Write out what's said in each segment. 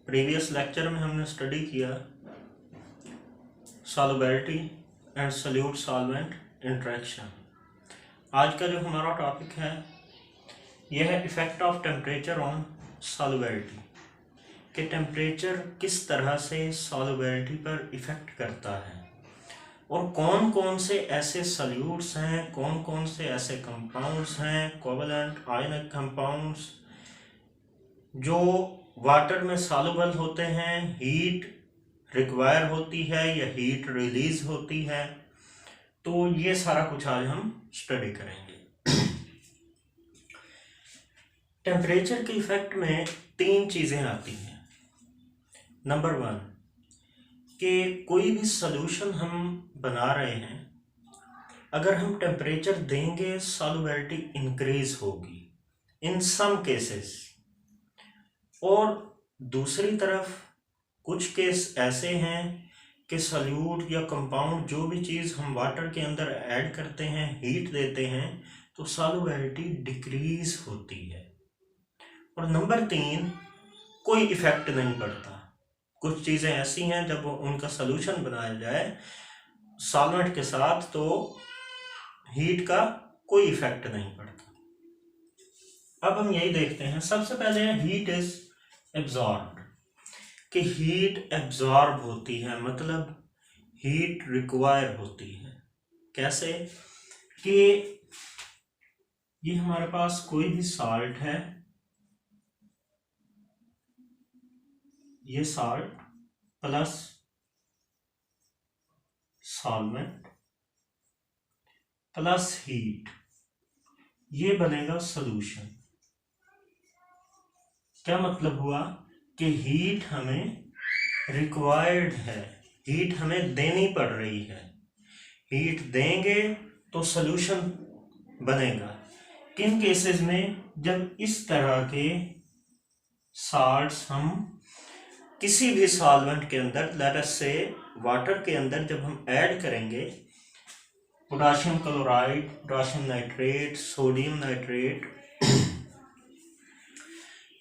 Previous lecture में हमने study किया solubility and solute solvent interaction. आज का जो हमारा टॉपिक है यह है effect of temperature on solubility, कि टेम्परेचर किस तरह से सॉल्युबिलिटी पर इफ़ेक्ट करता है और कौन कौन से ऐसे सॉल्यूट्स हैं, कौन कौन से ऐसे कंपाउंड्स हैं, कोवैलेंट आयनिक कंपाउंड्स जो वाटर में सॉल्युबल होते हैं, हीट रिक्वायर होती है या हीट रिलीज होती है। तो ये सारा कुछ आज हम स्टडी करेंगे। टेम्परेचर के इफेक्ट में तीन चीज़ें आती हैं। नंबर वन, कि कोई भी सॉल्यूशन हम बना रहे हैं, अगर हम टेम्परेचर देंगे सॉल्युबिलिटी इंक्रीज होगी इन सम केसेस, और दूसरी तरफ कुछ केस ऐसे हैं कि सॉल्यूट या कंपाउंड जो भी चीज़ हम वाटर के अंदर ऐड करते हैं, हीट देते हैं, तो सॉल्युबिलिटी डिक्रीज होती है। और नंबर तीन, कोई इफेक्ट नहीं पड़ता। कुछ चीज़ें ऐसी हैं जब उनका सॉल्यूशन बनाया जाए सॉल्वेंट के साथ तो हीट का कोई इफेक्ट नहीं पड़ता। अब हम यही देखते हैं। सबसे पहले हीट इज एब्जॉर्ब्ड, कि हीट एब्जॉर्ब होती है, मतलब हीट रिक्वायर होती है। कैसे? कि ये हमारे पास कोई भी सॉल्ट है, ये salt plus solvent plus heat, ये बनेगा सॉल्यूशन। क्या मतलब हुआ कि हीट हमें रिक्वायर्ड है, हीट हमें देनी पड़ रही है। हीट देंगे तो सॉल्यूशन बनेगा। किन केसेस में? जब इस तरह के सॉल्ट्स हम किसी भी सॉल्वेंट के अंदर, लेट अस से वाटर के अंदर जब हम ऐड करेंगे potassium chloride, potassium nitrate, sodium nitrate,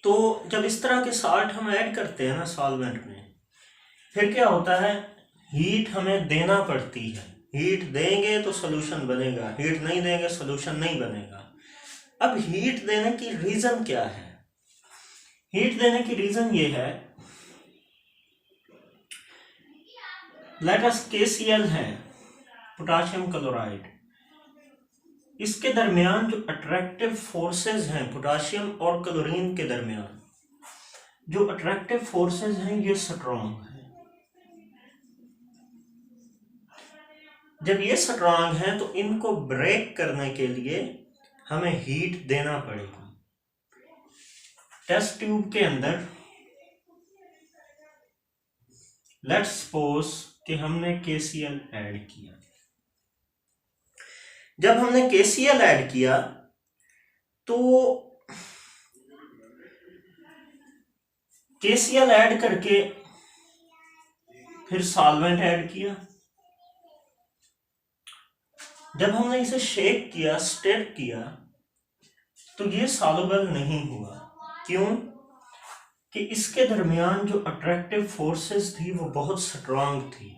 तो जब इस तरह के सॉल्ट हम ऐड करते हैं ना सॉल्वेंट में, फिर क्या होता है, हीट हमें देना पड़ती है। हीट देंगे तो सॉल्यूशन बनेगा, हीट नहीं देंगे सॉल्यूशन नहीं बनेगा। अब हीट देने की रीजन क्या है? हीट देने की रीजन ये है, लेट अस KCl है, पोटाशियम क्लोराइड, इसके दरमियान जो अट्रैक्टिव फोर्सेस हैं, पोटाशियम और क्लोरीन के दरमियान जो अट्रैक्टिव फोर्सेस हैं, ये स्ट्रॉन्ग है। जब ये स्ट्रॉन्ग है तो इनको ब्रेक करने के लिए हमें हीट देना पड़ेगा। टेस्ट ट्यूब के अंदर लेट्स सपोज कि हमने KCl ऐड किया। जब हमने KCl ऐड किया तो KCl ऐड करके फिर सॉल्वेंट ऐड किया। जब हमने इसे शेक किया, स्टर किया, तो ये सॉल्युबल नहीं हुआ। क्यों? कि इसके दरमियान जो अट्रैक्टिव फोर्सेस थी वो बहुत स्ट्रांग थी।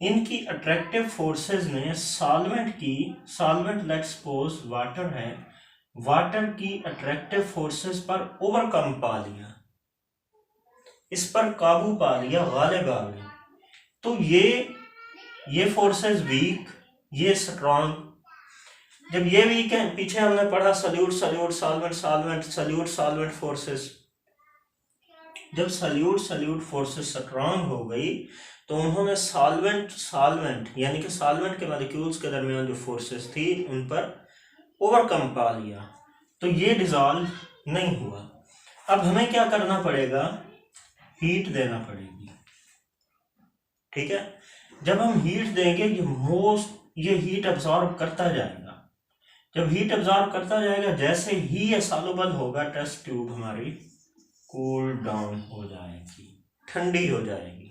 इनकी अट्रैक्टिव फोर्सेस ने सॉल्वेंट लेट्स सपोज वाटर है, वाटर की अट्रैक्टिव फोर्सेस पर ओवरकम पा लिया, इस पर काबू पा लिया, गालिब आ गए। तो ये फोर्सेस वीक, ये स्ट्रांग। जब ये वीक है, पीछे हमने पढ़ा solute solvent solvent solute solvent forces. जब सॉल्यूट फोर्सेस स्ट्रांग हो गई तो उन्होंने सॉल्वेंट यानी कि सॉल्वेंट के मॉलिक्यूल्स के दरमियान जो फोर्सेस थी उन पर ओवरकम पा लिया, तो ये डिसॉल्व नहीं हुआ। अब हमें क्या करना पड़ेगा? हीट देना पड़ेगी। ठीक है, जब हम हीट देंगे ये हीट अब्सॉर्ब करता जाएगा। जब हीट अब्सॉर्ब करता जाएगा, जैसे ही ये सॉल्युबल होगा, टेस्ट ट्यूब हमारी कूल डाउन हो जाएगी, ठंडी हो जाएगी।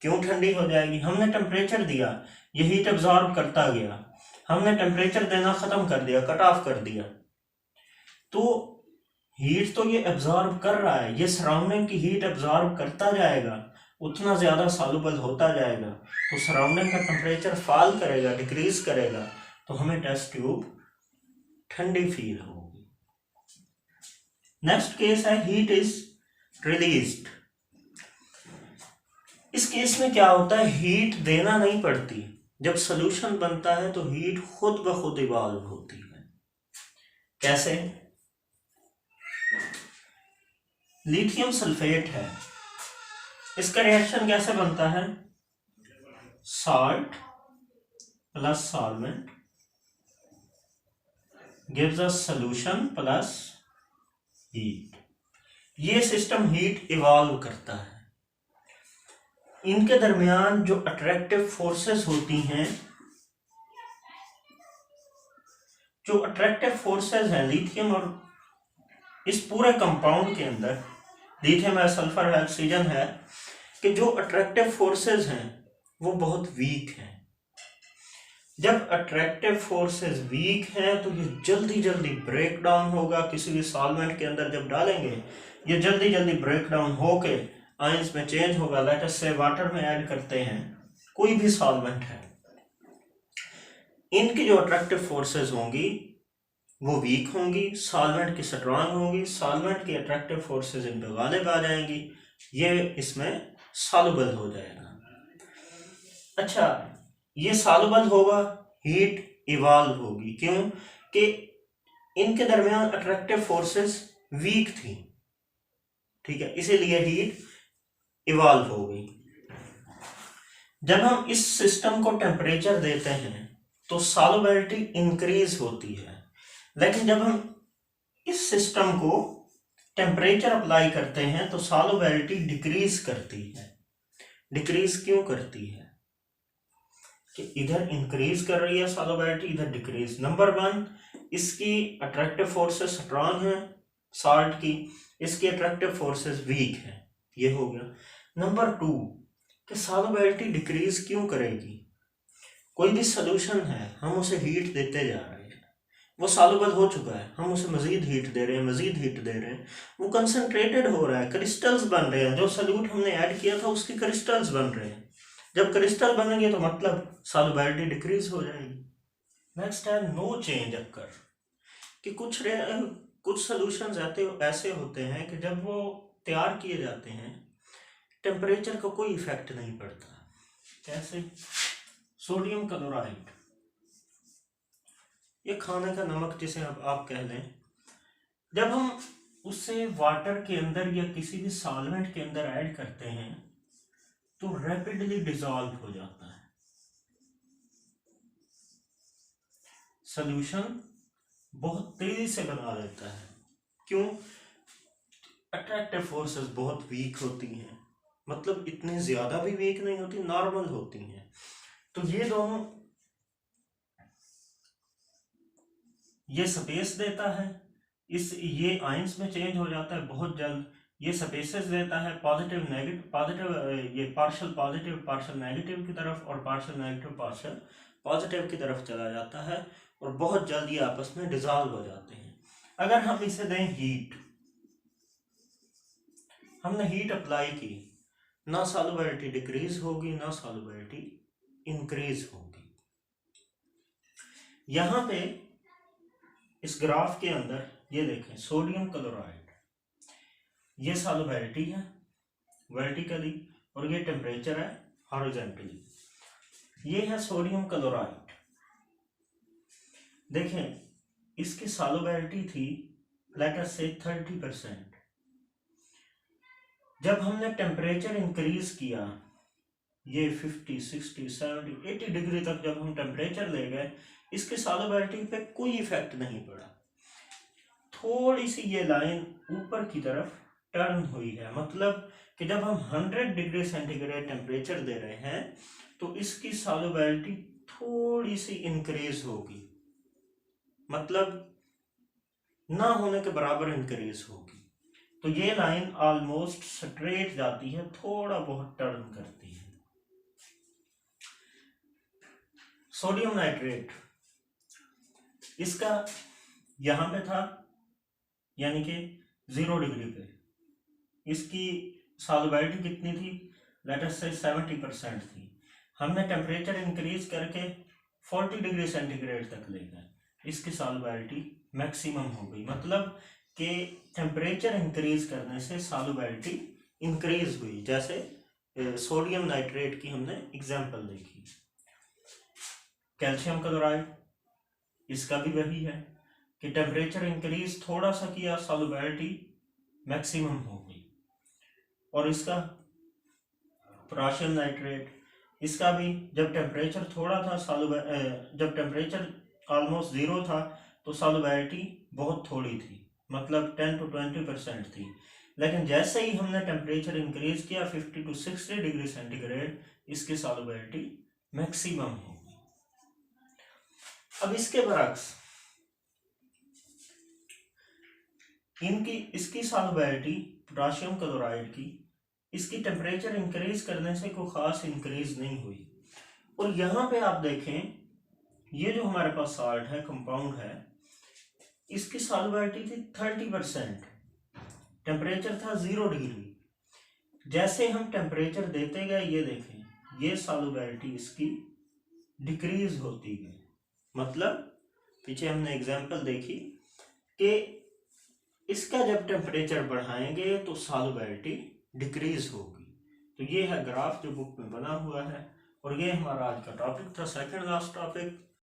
क्यों ठंडी हो जाएगी? हमने टेम्परेचर दिया, ये हीट अब्सॉर्ब करता गया, हमने टेम्परेचर देना खत्म कर दिया, कट ऑफ कर दिया, तो हीट तो ये एब्जॉर्ब कर रहा है, ये सराउंडिंग की हीट एब्जॉर्ब करता जाएगा, उतना ज़्यादा सॉल्युबल होता जाएगा, तो सराउंडिंग का टेम्परेचर फॉल करेगा, डिक्रीज करेगा, तो हमें टेस्ट ट्यूब ठंडी फील होगी। नेक्स्ट केस है हीट इज रिलीज्ड। इस केस में क्या होता है, हीट देना नहीं पड़ती, जब सोल्यूशन बनता है तो हीट खुद ब खुद इवॉल्व होती है। कैसे? लिथियम सल्फेट है, इसका रिएक्शन कैसे बनता है, salt plus solvent gives us solution plus heat. ये सिस्टम हीट इवॉल्व करता है। इनके दरमियान जो अट्रैक्टिव फोर्सेस होती हैं, जो अट्रैक्टिव फोर्सेस हैं लिथियम और इस पूरे कंपाउंड के अंदर, लिथियम है, सल्फर है, ऑक्सीजन है, कि जो अट्रैक्टिव फोर्सेस हैं वो बहुत वीक हैं। जब अट्रैक्टिव फोर्सेस वीक हैं तो ये जल्दी जल्दी ब्रेक डाउन होगा, किसी भी सॉल्वेंट के अंदर जब डालेंगे ये जल्दी जल्दी ब्रेक डाउन होके आयंस में चेंज होगा। लेट अस से वाटर में ऐड करते हैं, कोई भी सॉल्वेंट है, इनकी जो अट्रैक्टिव फोर्सेस होंगी वो वीक होंगी, सॉल्वेंट की स्ट्रांग होंगी, सॉल्वेंट की अट्रैक्टिव फोर्सेस इन पे गालिब आ जाएंगी, ये इसमें सॉल्युबल हो जाएगा। अच्छा, ये सॉल्युबल होगा, हीट इवॉल्व होगी, क्यों कि इनके दरमियान अट्रैक्टिव फोर्सेस वीक थी, ठीक है, इसीलिए हीट इवॉल्व हो गई। जब हम इस सिस्टम को टेम्परेचर देते हैं तो सॉल्युबिलिटी इंक्रीज होती है, लेकिन जब हम इस सिस्टम को टेम्परेचर अप्लाई करते हैं तो सॉल्युबिलिटी डिक्रीज करती है। डिक्रीज क्यों करती है कि इधर इंक्रीज कर रही है सॉल्युबिलिटी, इधर डिक्रीज। नंबर वन, इसकी अट्रैक्टिव फोर्सेस स्ट्रांग है सॉल्ट की, इसकी अट्रैक्टिव फोर्सेस वीक है, ये हो गया। नंबर टू, कि सॉल्युबिलिटी डिक्रीज क्यों करेगी, कोई भी सोल्यूशन है हम उसे हीट देते जा रहे हैं, वो सॉल्युबल हो चुका है, हम उसे मजीद हीट दे रहे हैं, मजीद हीट दे रहे हैं, वो कंसंट्रेटेड हो रहा है, क्रिस्टल्स बन रहे हैं, जो सॉल्यूट हमने ऐड किया था उसके क्रिस्टल्स बन रहे हैं। जब क्रिस्टल बनेंगे तो मतलब सॉल्युबिलिटी डिक्रीज हो जाएगी। नेक्स्ट है नो चेंज अकर, कि कुछ सॉल्यूशंस ऐसे होते हैं कि जब वो तैयार किए जाते हैं टेम्परेचर का कोई इफेक्ट नहीं पड़ता। कैसे? सोडियम क्लोराइड, ये खाने का नमक जिसे अब आप कह लें, जब हम उसे वाटर के अंदर या किसी भी सॉल्वेंट के अंदर ऐड करते हैं तो रैपिडली डिसॉल्व हो जाता है, सॉल्यूशन बहुत तेजी से बना देता है। क्यों? अट्रैक्टिव फोर्सेस बहुत वीक होती हैं, मतलब इतनी ज्यादा भी वीक नहीं होती, नॉर्मल होती हैं। तो ये दोनों, ये स्पेस देता है, ये आयंस में चेंज हो जाता है बहुत जल्द, ये स्पेसेस देता है पॉजिटिव नेगेटिव, पॉजिटिव ये पार्शियल पॉजिटिव पार्शियल नेगेटिव की तरफ और पार्शियल नेगेटिव पार्शियल पॉजिटिव की तरफ चला जाता है और बहुत जल्द ये आपस में डिसॉल्व हो जाते हैं। अगर हम इसे दें हीट, हमने हीट अप्लाई की, ना सॉल्युबिलिटी डिक्रीज होगी ना सॉल्युबिलिटी इंक्रीज होगी। यहां पे इस ग्राफ के अंदर ये देखें, सोडियम क्लोराइड, ये सॉल्युबिलिटी है वर्टिकली और ये टेम्परेचर है हॉरिजॉन्टली। ये है सोडियम क्लोराइड, देखें इसकी सॉल्युबिलिटी थी लेट अस से 30%। जब हमने टेम्परेचर इंक्रीज किया, ये 50, 60, 70, 80 डिग्री तक जब हम टेम्परेचर ले गए, इसके सॉल्युबिलिटी पे कोई इफेक्ट नहीं पड़ा। थोड़ी सी ये लाइन ऊपर की तरफ टर्न हुई है, मतलब कि जब हम 100 डिग्री सेंटीग्रेड टेम्परेचर दे रहे हैं तो इसकी सॉल्युबिलिटी थोड़ी सी इंक्रीज होगी, मतलब ना होने के बराबर इंक्रीज होगी। तो ये लाइन ऑलमोस्ट स्ट्रेट जाती है, थोड़ा बहुत टर्न करती है। सोडियम नाइट्रेट, इसका यहां पे था, यानी कि 0 डिग्री पे इसकी सॉल्युबिलिटी कितनी थी, लेट अस से 70% थी। हमने टेम्परेचर इंक्रीज करके 40 डिग्री सेंटीग्रेड तक ले गए, इसकी सॉल्युबिलिटी मैक्सिमम हो गई। मतलब कि टेम्परेचर इंक्रीज करने से सॉल्युबिलिटी इंक्रीज हुई। जैसे सोडियम नाइट्रेट की हमने एग्जांपल देखी, कैल्शियम क्लोराइड, इसका भी वही है कि टेम्परेचर इंक्रीज थोड़ा सा किया, सॉल्युबिलिटी मैक्सिमम हो गई। और इसका पोटेशियम नाइट्रेट, इसका भी जब टेम्परेचर थोड़ा था जब टेम्परेचर ऑलमोस्ट 0 था तो सॉल्युबिलिटी बहुत थोड़ी थी, मतलब 10 to 20% थी। लेकिन जैसे ही हमने टेम्परेचर इंक्रीज किया 50 to 60 डिग्री सेंटीग्रेड, इसकी सॉल्युबिलिटी मैक्सिमम हो गई। अब इसके बरक्स इसकी सॉल्युबिलिटी पोटेशियम क्लोराइड की, इसकी टेम्परेचर इंक्रीज करने से कोई खास इंक्रीज नहीं हुई। और यहाँ पे आप देखें, ये जो हमारे पास साल्ट है, कंपाउंड है, इसकी सॉल्युबिलिटी थी 30%, टेम्परेचर था 0 डिग्री। जैसे हम टेम्परेचर देते गए, ये देखें, ये सॉल्युबिलिटी इसकी डिक्रीज होती गई। मतलब पीछे हमने एग्जांपल देखी कि इसका जब टेम्परेचर बढ़ाएंगे तो सॉल्युबिलिटी डिक्रीज होगी। तो ये है ग्राफ जो बुक में बना हुआ है। और ये हमारा आज का टॉपिक था, सेकंड लास्ट टॉपिक।